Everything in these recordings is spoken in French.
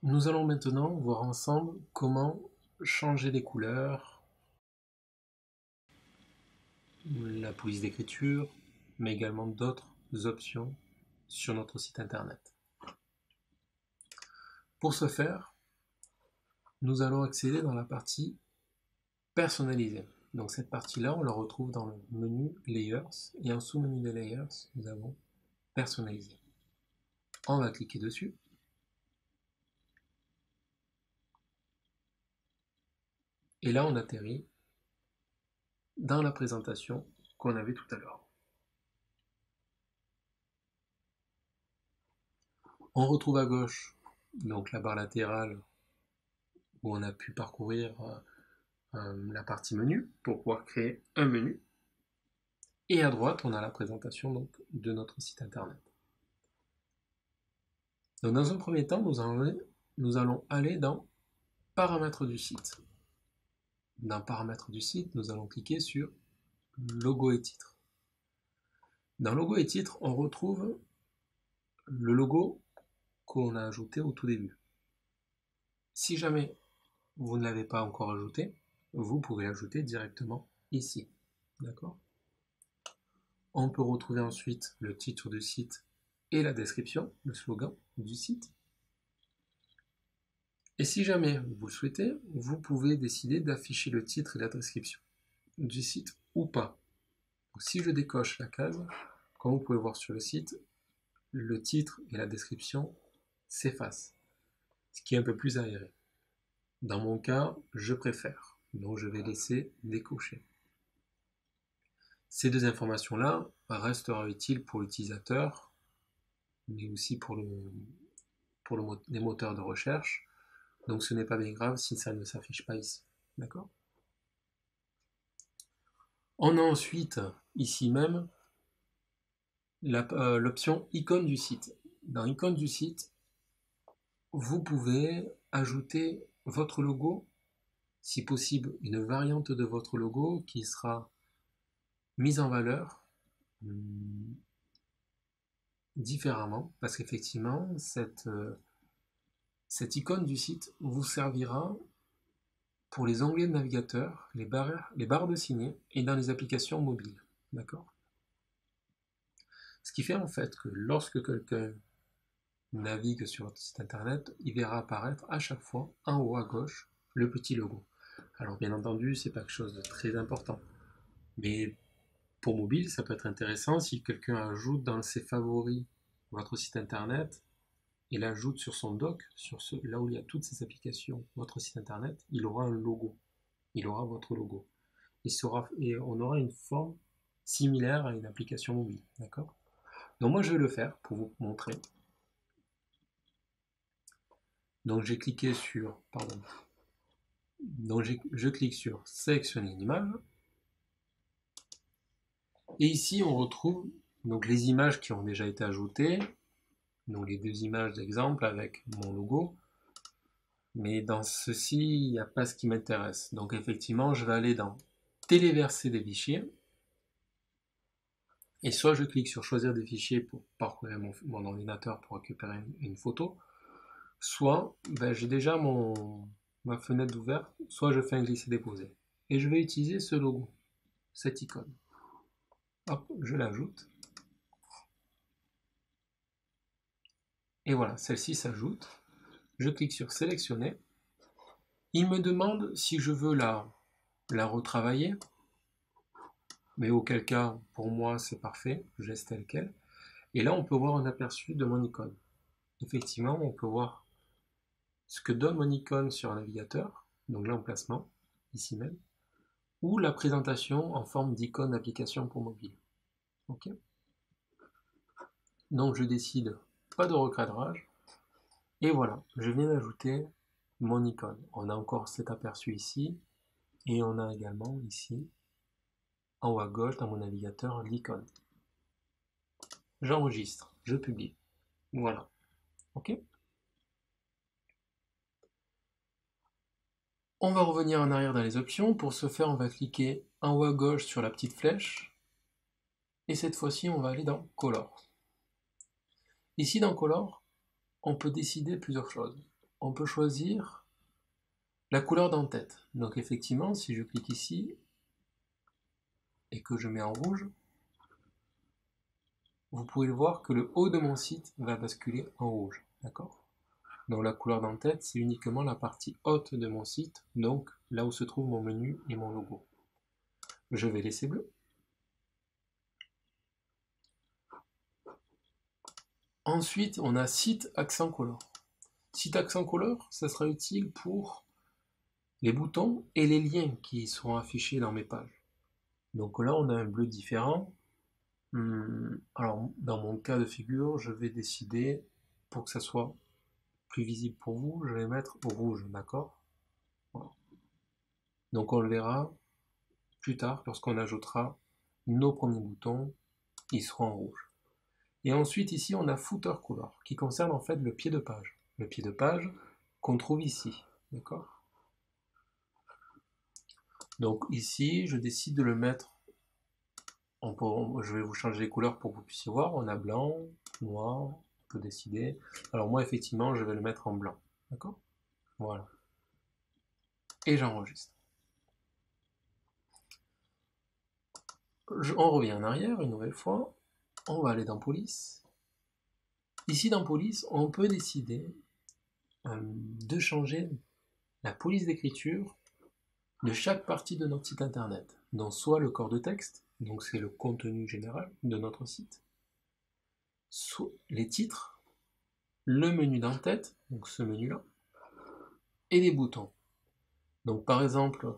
Nous allons maintenant voir ensemble comment changer les couleurs, la police d'écriture, mais également d'autres options sur notre site internet. Pour ce faire, nous allons accéder dans la partie personnalisée. Donc cette partie-là, on la retrouve dans le menu Layers, et en sous-menu des Layers, nous avons Personnaliser. On va cliquer dessus. Et là, on atterrit dans la présentation qu'on avait tout à l'heure. On retrouve à gauche donc la barre latérale où on a pu parcourir la partie menu pour pouvoir créer un menu. Et à droite, on a la présentation donc, de notre site internet. Donc, dans un premier temps, nous allons aller dans Paramètres du site. Dans Paramètres du site, nous allons cliquer sur Logo et titre. Dans Logo et titre, on retrouve le logo qu'on a ajouté au tout début. Si jamais vous ne l'avez pas encore ajouté, vous pouvez l'ajouter directement ici. D'accord ? On peut retrouver ensuite le titre du site et la description, le slogan du site. Et si jamais vous le souhaitez, vous pouvez décider d'afficher le titre et la description du site ou pas. Donc, si je décoche la case, comme vous pouvez voir sur le site, le titre et la description s'effacent, ce qui est un peu plus aéré. Dans mon cas, je préfère, donc je vais laisser décocher. Ces deux informations-là resteront utiles pour l'utilisateur, mais aussi pour les moteurs de recherche. Donc ce n'est pas bien grave si ça ne s'affiche pas ici. D'accord ? On a ensuite, ici même, l'option icône du site. Dans icône du site, vous pouvez ajouter votre logo, si possible une variante de votre logo qui sera mise en valeur différemment, parce qu'effectivement, cette icône du site vous servira pour les onglets de navigateur, les barres de signer et dans les applications mobiles. D'accord ? Ce qui fait en fait que lorsque quelqu'un navigue sur votre site internet, il verra apparaître à chaque fois en haut à gauche le petit logo. Alors bien entendu, c'est pas quelque chose de très important, mais pour mobile, ça peut être intéressant si quelqu'un ajoute dans ses favoris votre site internet et l'ajoute sur son dock, là où il y a toutes ces applications, votre site internet, il aura un logo. Il aura votre logo. Et on aura une forme similaire à une application mobile. D'accord ? Donc moi je vais le faire pour vous montrer. Donc j'ai cliqué sur, je clique sur sélectionner une image. Et ici on retrouve donc les images qui ont déjà été ajoutées. Donc les deux images d'exemple avec mon logo. Mais dans ceci, il n'y a pas ce qui m'intéresse. Donc effectivement, je vais aller dans téléverser des fichiers. Et soit je clique sur choisir des fichiers pour parcourir mon ordinateur pour récupérer une photo, soit j'ai déjà ma fenêtre ouverte, soit je fais un glisser-déposer. Et je vais utiliser ce logo, cette icône. Hop, je l'ajoute. Et voilà, celle-ci s'ajoute. Je clique sur sélectionner. Il me demande si je veux la retravailler, mais auquel cas, pour moi, c'est parfait, je laisse tel quel. Et là, on peut voir un aperçu de mon icône. Effectivement, on peut voir ce que donne mon icône sur un navigateur, donc l'emplacement, ici même, ou la présentation en forme d'icône d'application pour mobile. Ok ? Donc je décide pas de recadrage, et voilà, je viens d'ajouter mon icône. On a encore cet aperçu ici, et on a également ici, en haut à gauche dans mon navigateur, l'icône. J'enregistre, je publie. Voilà. Ok ? On va revenir en arrière dans les options. Pour ce faire, on va cliquer en haut à gauche sur la petite flèche. Et cette fois-ci, on va aller dans Color. Ici, dans Color, on peut décider plusieurs choses. on peut choisir la couleur d'en-tête. Donc effectivement, si je clique ici et que je mets en rouge, vous pouvez voir que le haut de mon site va basculer en rouge. D'accord? Donc la couleur d'en-tête, c'est uniquement la partie haute de mon site, donc là où se trouve mon menu et mon logo. Je vais laisser bleu. Ensuite, on a site accent color. Site accent color, ça sera utile pour les boutons et les liens qui seront affichés dans mes pages. Donc là, on a un bleu différent. Alors, dans mon cas de figure, je vais décider, pour que ça soit plus visible pour vous, je vais mettre au rouge, d'accord? Voilà. Donc on le verra plus tard, lorsqu'on ajoutera nos premiers boutons, ils seront en rouge. Et ensuite, ici, on a footer color, qui concerne en fait le pied de page. Le pied de page qu'on trouve ici, d'accord? Donc ici, je décide de le mettre, je vais vous changer les couleurs pour que vous puissiez voir. On a blanc, noir, on peut décider. Alors moi, effectivement, je vais le mettre en blanc, d'accord? Voilà. Et j'enregistre. On revient en arrière une nouvelle fois. On va aller dans Police. Ici, dans Police, on peut décider de changer la police d'écriture de chaque partie de notre site internet. Donc soit le corps de texte, donc c'est le contenu général de notre site, soit les titres, le menu d'en-tête, donc ce menu-là, et les boutons. Donc par exemple,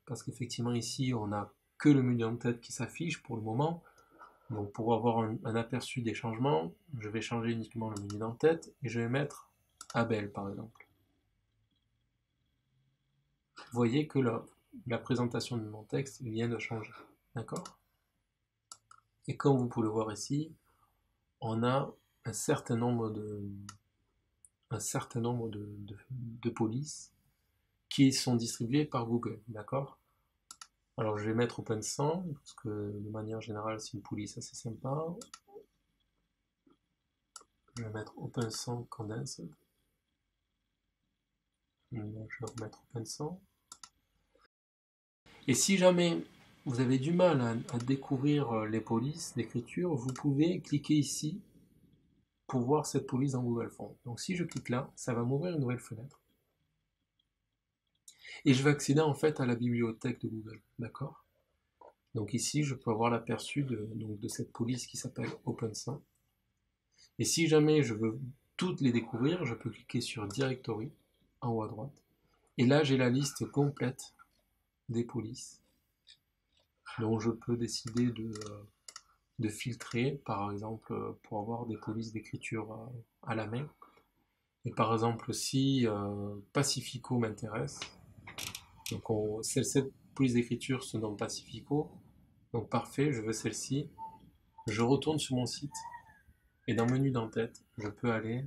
parce qu'effectivement ici on n'a que le menu d'en-tête qui s'affiche pour le moment, donc pour avoir un aperçu des changements, je vais changer uniquement le menu d'en-tête et je vais mettre Abel par exemple. Vous voyez que la présentation de mon texte vient de changer, d'accord? Et comme vous pouvez le voir ici, on a un certain nombre de polices qui sont distribuées par Google, d'accord? Alors je vais mettre OpenSAN, parce que de manière générale c'est une police assez sympa. Je vais mettre OpenSAN Condensed. Je vais remettre OpenSAN. Et si jamais vous avez du mal à découvrir les polices d'écriture, vous pouvez cliquer ici pour voir cette police dans Google Fonts. Donc si je clique là, ça va m'ouvrir une nouvelle fenêtre. Et je vais accéder en fait à la bibliothèque de Google, d'accord? Donc ici, je peux avoir l'aperçu de cette police qui s'appelle OpenSAN. Et si jamais je veux toutes les découvrir, je peux cliquer sur Directory, en haut à droite. Et là, j'ai la liste complète des polices. Donc je peux décider de filtrer, par exemple, pour avoir des polices d'écriture à la main. Et par exemple, si Pacifico m'intéresse, donc cette police d'écriture se nomme Pacifico, donc parfait, je veux celle-ci. Je retourne sur mon site et dans menu d'en-tête, je peux aller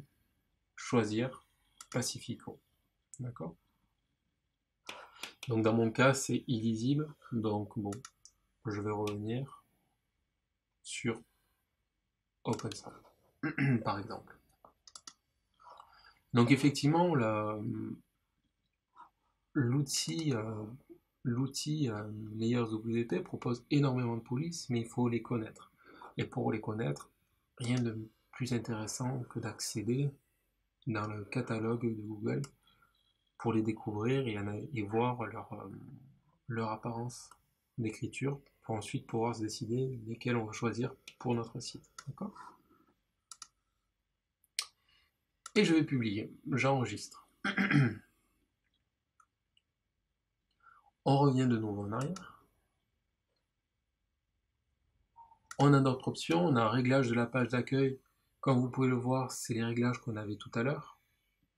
choisir Pacifico. D'accord? Donc dans mon cas, c'est illisible, donc bon, je vais revenir sur OpenSAN, par exemple. Donc effectivement, l'outil LayersWP propose énormément de polices, mais il faut les connaître. Et pour les connaître, rien de plus intéressant que d'accéder dans le catalogue de Google pour les découvrir et voir leur apparence d'écriture pour ensuite pouvoir se décider lesquels on va choisir pour notre site. D'accord? Et je vais publier. J'enregistre. On revient de nouveau en arrière. On a d'autres options. On a un réglage de la page d'accueil. Comme vous pouvez le voir, c'est les réglages qu'on avait tout à l'heure.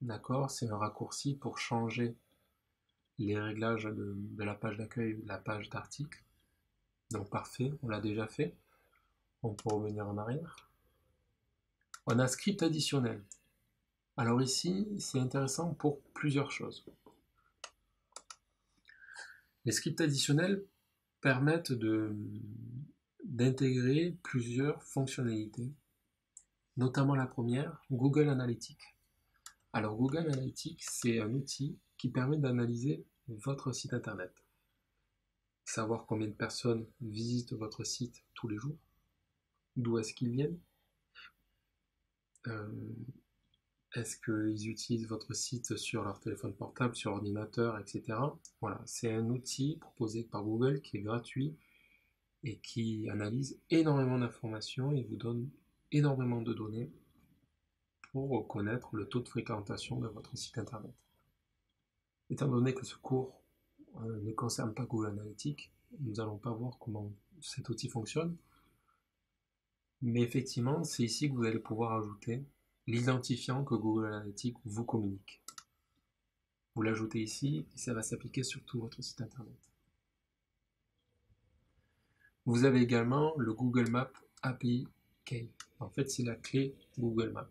D'accord? C'est un raccourci pour changer les réglages de la page d'accueil ou de la page d'article. Donc parfait, on l'a déjà fait. On peut revenir en arrière. On a script additionnel. Alors ici, c'est intéressant pour plusieurs choses. Les scripts additionnels permettent d'intégrer plusieurs fonctionnalités, notamment la première, Google Analytics. Alors Google Analytics, c'est un outil qui permet d'analyser votre site internet. Savoir combien de personnes visitent votre site tous les jours, d'où est-ce qu'ils viennent, est-ce qu'ils utilisent votre site sur leur téléphone portable, sur ordinateur, etc. Voilà, c'est un outil proposé par Google qui est gratuit et qui analyse énormément d'informations et vous donne énormément de données pour connaître le taux de fréquentation de votre site internet. Étant donné que ce cours ne concerne pas Google Analytics, nous n'allons pas voir comment cet outil fonctionne, mais effectivement, c'est ici que vous allez pouvoir ajouter l'identifiant que Google Analytics vous communique. Vous l'ajoutez ici et ça va s'appliquer sur tout votre site internet. Vous avez également le Google Maps API Key. En fait, c'est la clé Google Maps.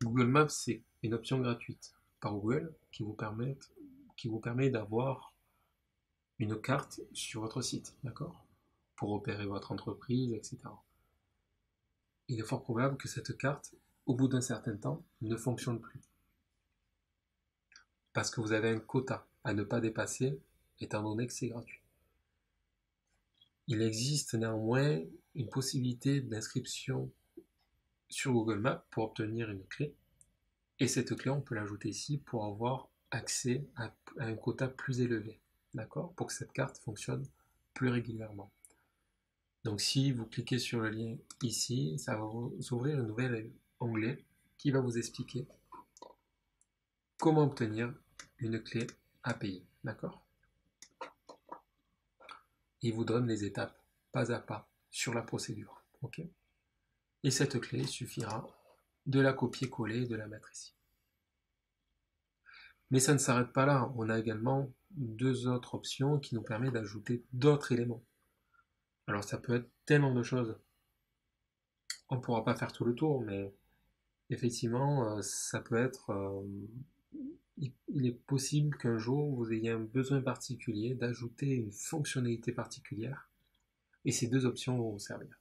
Google Maps, c'est une option gratuite par Google qui vous permet d'avoir une carte sur votre site, d'accord? Pour opérer votre entreprise, etc. Il est fort probable que cette carte, au bout d'un certain temps, ne fonctionne plus. Parce que vous avez un quota à ne pas dépasser, étant donné que c'est gratuit. Il existe néanmoins une possibilité d'inscription sur Google Maps pour obtenir une clé. Et cette clé, on peut l'ajouter ici pour avoir accès à un quota plus élevé, d'accord? Pour que cette carte fonctionne plus régulièrement. Donc si vous cliquez sur le lien ici, ça va vous ouvrir un nouvel onglet qui va vous expliquer comment obtenir une clé API, d'accord? Il vous donne les étapes pas à pas sur la procédure, ok? Et cette clé, il suffira de la copier-coller et de la mettre ici. Mais ça ne s'arrête pas là, on a également deux autres options qui nous permettent d'ajouter d'autres éléments. Alors ça peut être tellement de choses. On ne pourra pas faire tout le tour, mais effectivement, ça peut être... il est possible qu'un jour vous ayez un besoin particulier d'ajouter une fonctionnalité particulière, et ces deux options vont vous servir.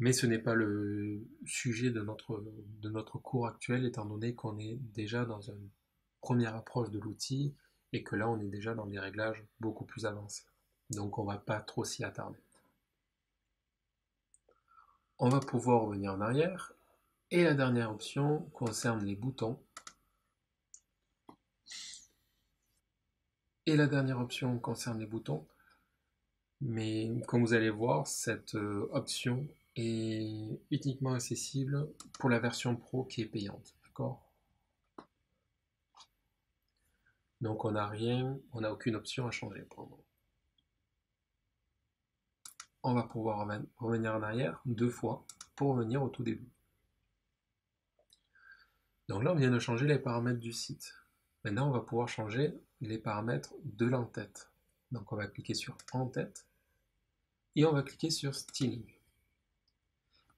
Mais ce n'est pas le sujet de notre cours actuel, étant donné qu'on est déjà dans une première approche de l'outil, et que là on est déjà dans des réglages beaucoup plus avancés. Donc on ne va pas trop s'y attarder. On va pouvoir revenir en arrière, et la dernière option concerne les boutons. Mais comme vous allez voir, cette option est uniquement accessible pour la version Pro qui est payante, d'accord? Donc on n'a aucune option à changer pour le moment. On va pouvoir revenir en arrière 2 fois pour revenir au tout début. Donc là on vient de changer les paramètres du site. Maintenant on va pouvoir changer les paramètres de l'entête. Donc on va cliquer sur en-tête et on va cliquer sur styling.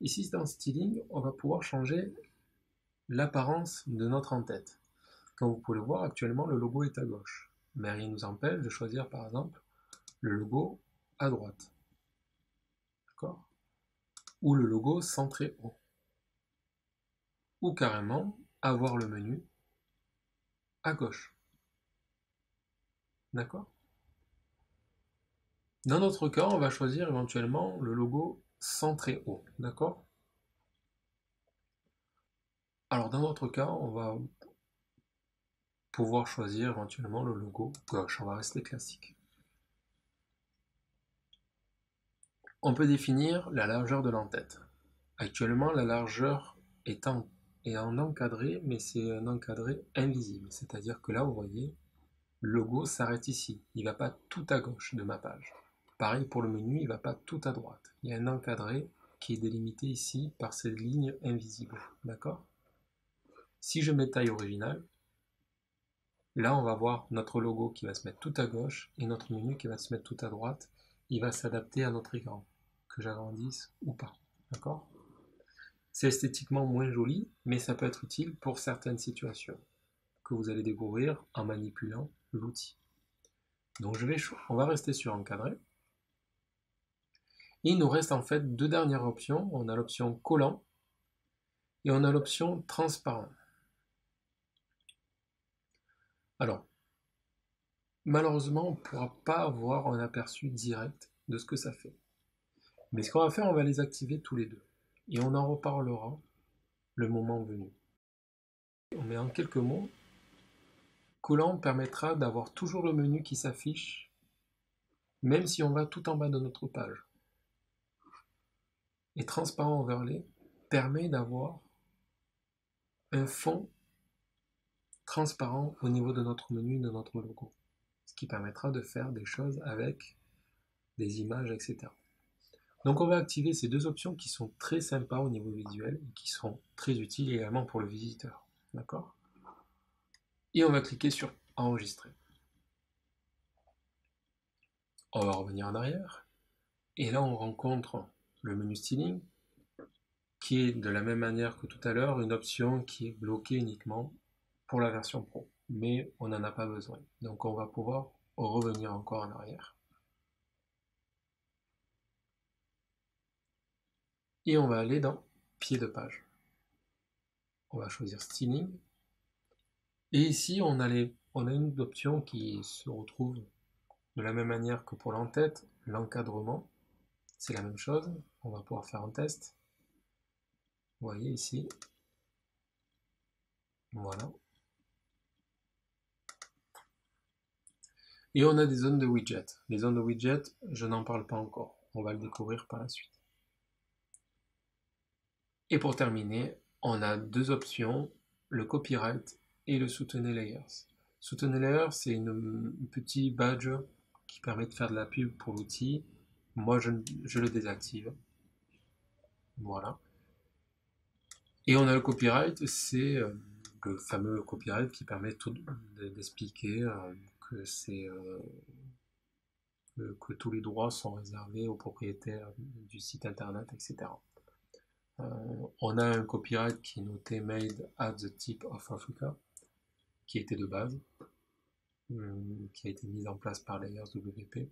Ici dans styling, on va pouvoir changer l'apparence de notre en-tête. Comme vous pouvez le voir, actuellement le logo est à gauche. Mais rien ne nous empêche de choisir par exemple le logo à droite. D'accord? Ou le logo centré haut. Ou carrément avoir le menu à gauche. D'accord? Dans notre cas, on va choisir éventuellement le logo centré haut. D'accord? Alors dans notre cas, on va pouvoir choisir éventuellement le logo gauche. On va rester classique. On peut définir la largeur de l'entête. Actuellement, la largeur est en encadré, mais c'est un encadré invisible. C'est-à-dire que là, vous voyez, le logo s'arrête ici. Il ne va pas tout à gauche de ma page. Pareil pour le menu, il ne va pas tout à droite. Il y a un encadré qui est délimité ici par ces lignes invisibles. D'accord? Si je mets taille originale, là, on va voir notre logo qui va se mettre tout à gauche et notre menu qui va se mettre tout à droite. Il va s'adapter à notre écran, que j'agrandisse ou pas. D'accord? C'est esthétiquement moins joli, mais ça peut être utile pour certaines situations que vous allez découvrir en manipulant l'outil. Donc on va rester sur encadré. Et il nous reste en fait deux dernières options. On a l'option collant Et on a l'option transparent. Alors, malheureusement, on ne pourra pas avoir un aperçu direct de ce que ça fait. Mais ce qu'on va faire, on va les activer tous les deux. Et on en reparlera le moment venu. Mais en quelques mots, collant permettra d'avoir toujours le menu qui s'affiche, même si on va tout en bas de notre page. Et transparent overlay permet d'avoir un fond transparent au niveau de notre menu, de notre logo. Ce qui permettra de faire des choses avec des images, etc. Donc on va activer ces deux options qui sont très sympas au niveau visuel et qui seront très utiles également pour le visiteur. D'accord ? Et on va cliquer sur enregistrer. On va revenir en arrière. Et là on rencontre le menu styling qui est de la même manière que tout à l'heure une option qui est bloquée uniquement pour la version pro. Mais on n'en a pas besoin. Donc on va pouvoir revenir encore en arrière. Et on va aller dans pied de page. On va choisir styling. Et ici, on a une option qui se retrouve de la même manière que pour l'entête, l'encadrement. C'est la même chose. On va pouvoir faire un test. Vous voyez ici. Voilà. Et on a des zones de widget. Les zones de widget, je n'en parle pas encore. On va le découvrir par la suite. Et pour terminer, on a deux options, le copyright et le soutenez layers. Soutenez layers, c'est un petit badge qui permet de faire de la pub pour l'outil. Moi, je le désactive. Voilà. Et on a le copyright, c'est le fameux copyright qui permet d'expliquer que tous les droits sont réservés aux propriétaires du site internet, etc. On a un copyright qui est noté Made at the Tip of Africa, qui était de base, qui a été mis en place par Layers WP.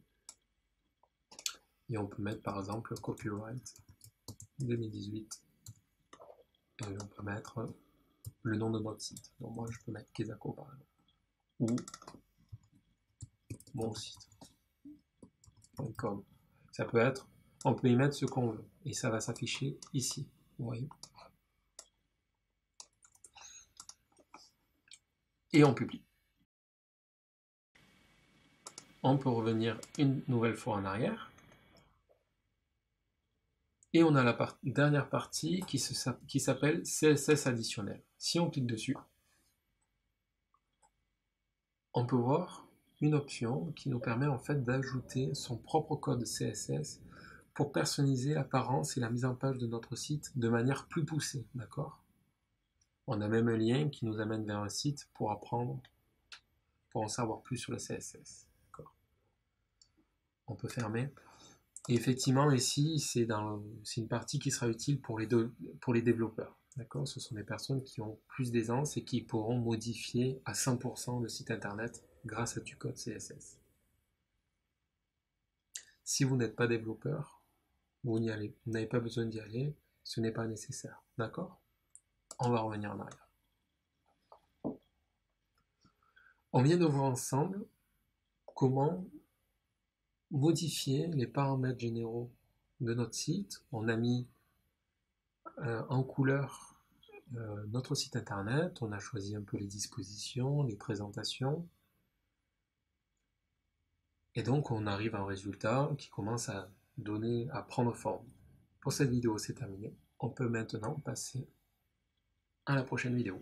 Et on peut mettre par exemple copyright 2018. Et on peut mettre le nom de notre site. Donc moi je peux mettre Kezako par exemple. Ou mon site.com. Ça peut être, on peut y mettre ce qu'on veut. Et ça va s'afficher ici. Vous voyez. Et on publie. On peut revenir une nouvelle fois en arrière. Et on a la dernière partie qui s'appelle CSS additionnel. Si on clique dessus, on peut voir une option qui nous permet en fait d'ajouter son propre code CSS pour personnaliser l'apparence et la mise en page de notre site de manière plus poussée, d'accord ? On a même un lien qui nous amène vers un site pour apprendre, pour en savoir plus sur le CSS, d'accord ? On peut fermer. Et effectivement, ici, c'est une partie qui sera utile pour les développeurs. D'accord ? Ce sont des personnes qui ont plus d'aisance et qui pourront modifier à 100% le site internet grâce à du code CSS. Si vous n'êtes pas développeur, vous n'avez pas besoin d'y aller, ce n'est pas nécessaire. D'accord ? On va revenir en arrière. On vient de voir ensemble comment modifier les paramètres généraux de notre site. On a mis en couleur notre site internet, on a choisi un peu les dispositions, les présentations, et donc on arrive à un résultat qui commence à prendre forme. Pour cette vidéo, c'est terminé. On peut maintenant passer à la prochaine vidéo.